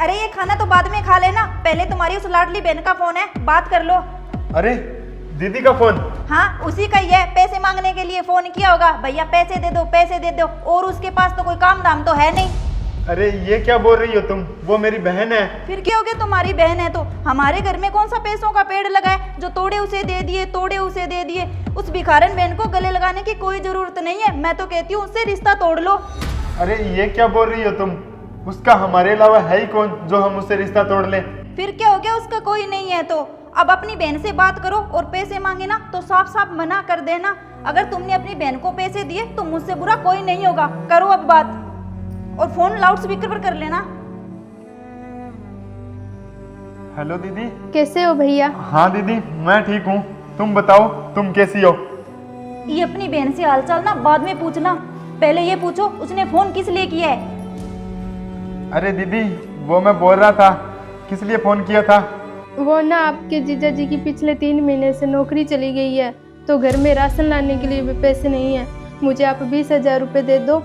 अरे ये खाना तो बाद में खा लेना, पहले तुम्हारी उस लाडली बहन का फोन है, बात कर लो। अरे दीदी का फोन? हाँ उसी का ही है, पैसे मांगने के लिए फोन किया होगा, भैया पैसे दे दो पैसे दे दो, और उसके पास तो कोई काम धाम तो है नहीं। अरे ये क्या बोल रही हो तुम, वो मेरी बहन है। फिर क्या हो गया, तुम्हारी बहन है तो हमारे घर में कौन सा पैसों का पेड़ लगा है जो तोड़े उसे दे दिए तोड़े उसे दे दिए। उस भिखारन बहन को गले लगाने की कोई जरूरत नहीं है, मैं तो कहती हूँ उससे रिश्ता तोड़ लो। अरे ये क्या बोल रही हो तुम, उसका हमारे अलावा है ही कौन जो हम उससे रिश्ता तोड़ लें। फिर क्या हो गया, उसका कोई नहीं है तो अब अपनी बहन से बात करो, और पैसे मांगे ना तो साफ साफ मना कर देना। अगर तुमने अपनी बहन को पैसे दिए तो मुझसे बुरा कोई नहीं होगा। करो अब बात, और फोन लाउड स्पीकर पर कर लेना। हेलो दीदी। कैसे हो भैया? हाँ दीदी मैं ठीक हूँ, तुम बताओ तुम कैसी हो? ये अपनी बहन से हालचाल ना बाद में पूछना, पहले ये पूछो उसने फोन किस लिए किया है। अरे दीदी वो मैं बोल रहा था, किस लिए फोन किया था? वो ना आपके जीजा जी की पिछले 3 महीने से नौकरी चली गई है, तो घर में राशन लाने के लिए भी पैसे नहीं है। मुझे आप 20,000 रुपये दे दो।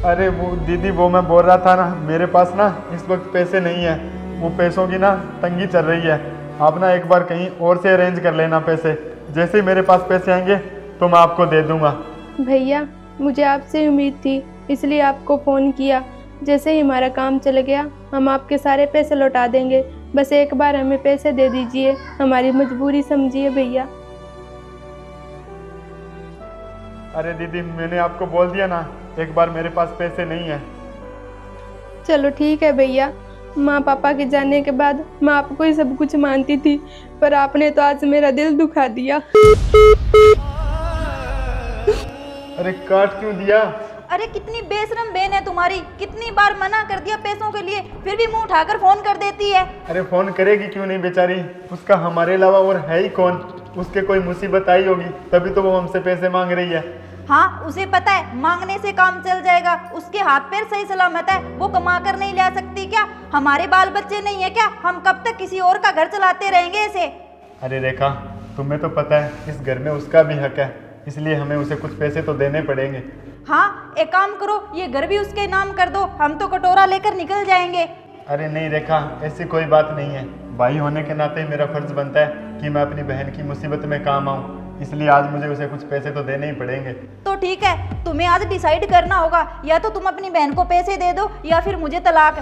अरे वो दीदी वो मैं बोल रहा था ना, मेरे पास ना इस वक्त पैसे नहीं है, वो पैसों की ना तंगी चल रही है। आप ना एक बार कहीं और से अरेंज कर लेना पैसे, जैसे ही मेरे पास पैसे आएंगे तो मैं आपको दे दूंगा। भैया मुझे आपसे उम्मीद थी, इसलिए आपको फ़ोन किया। जैसे ही हमारा काम चल गया हम आपके सारे पैसे लौटा देंगे, बस एक बार हमें पैसे दे दीजिए, हमारी मजबूरी समझिए भैया। अरे दीदी मैंने आपको बोल दिया ना, एक बार मेरे पास पैसे नहीं है। चलो ठीक है भैया, माँ पापा के जाने के बाद मैं आपको ही सब कुछ मानती थी, पर आपने तो आज मेरा दिल दुखा दिया। अरे काट क्यों दिया? अरे कितनी बेशरम बहन है तुम्हारी, कितनी बार मना कर दिया पैसों के लिए, फिर भी मुंह उठाकर फोन कर देती है। अरे फोन करेगी क्यों नहीं बेचारी, उसका हमारे अलावा और है ही कौन। उसके कोई मुसीबत आई होगी तभी तो वो हमसे पैसे मांग रही है। हाँ उसे पता है मांगने से काम चल जाएगा, उसके हाथ पैर सही सलामत है, वो कमा कर नहीं ला सकती क्या? हमारे बाल बच्चे नहीं है क्या? हम कब तक किसी और का घर चलाते रहेंगे ऐसे? अरे रेखा तुम्हें तो पता है इस घर में उसका भी हक है, इसलिए हमें उसे कुछ पैसे तो देने पड़ेंगे। हाँ एक काम करो, ये घर भी उसके नाम कर दो, हम तो कटोरा लेकर निकल जाएंगे। अरे नहीं रेखा ऐसी कोई बात नहीं है, भाई होने के नाते मेरा फर्ज बनता है कि मैं अपनी बहन की मुसीबत में काम आऊँ, इसलिए आज मुझे उसे कुछ पैसे तो देने ही पड़ेंगे। तो ठीक है, तुम्हें आज डिसाइड करना होगा, या तो तुम अपनी बहन को पैसे दे दो या फिर मुझे तलाक।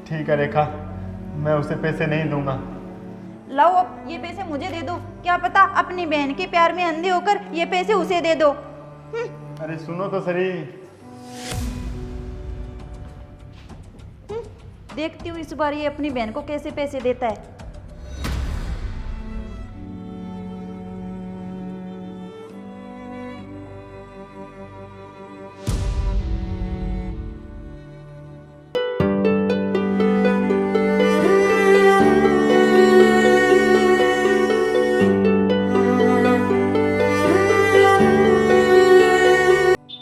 ठीक है रेखा, मैं उसे पैसे नहीं दूंगा। लाओ अब ये पैसे मुझे दे दो, क्या पता अपनी बहन के प्यार में अंधे होकर ये पैसे उसे दे दो। अरे सुनो तो सही। देखती हूँ इस बार ये अपनी बहन को कैसे पैसे देता है।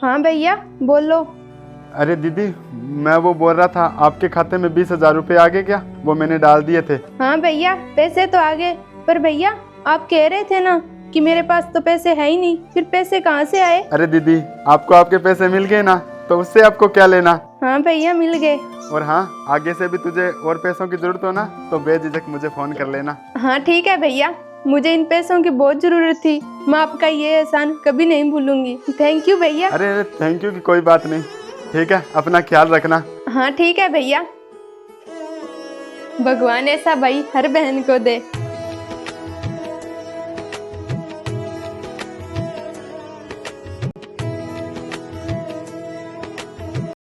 हाँ भैया बोलो। अरे दीदी मैं वो बोल रहा था, आपके खाते में 20,000 रुपये आ गए क्या? वो मैंने डाल दिए थे। हाँ भैया पैसे तो आ गए, पर भैया आप कह रहे थे ना कि मेरे पास तो पैसे है ही नहीं, फिर पैसे कहाँ से आए? अरे दीदी आपको आपके पैसे मिल गए ना, तो उससे आपको क्या लेना। हाँ भैया मिल गए। और हाँ आगे से भी तुझे और पैसों की जरूरत हो ना तो बेझिझक मुझे फोन कर लेना। हाँ ठीक है भैया, मुझे इन पैसों की बहुत ज़रूरत थी, मैं आपका ये एहसान कभी नहीं भूलूंगी। थैंक यू भैया। अरे अरे थैंक यू की कोई बात नहीं, ठीक है अपना ख्याल रखना। हाँ ठीक है भैया। भगवान ऐसा भाई हर बहन को दे।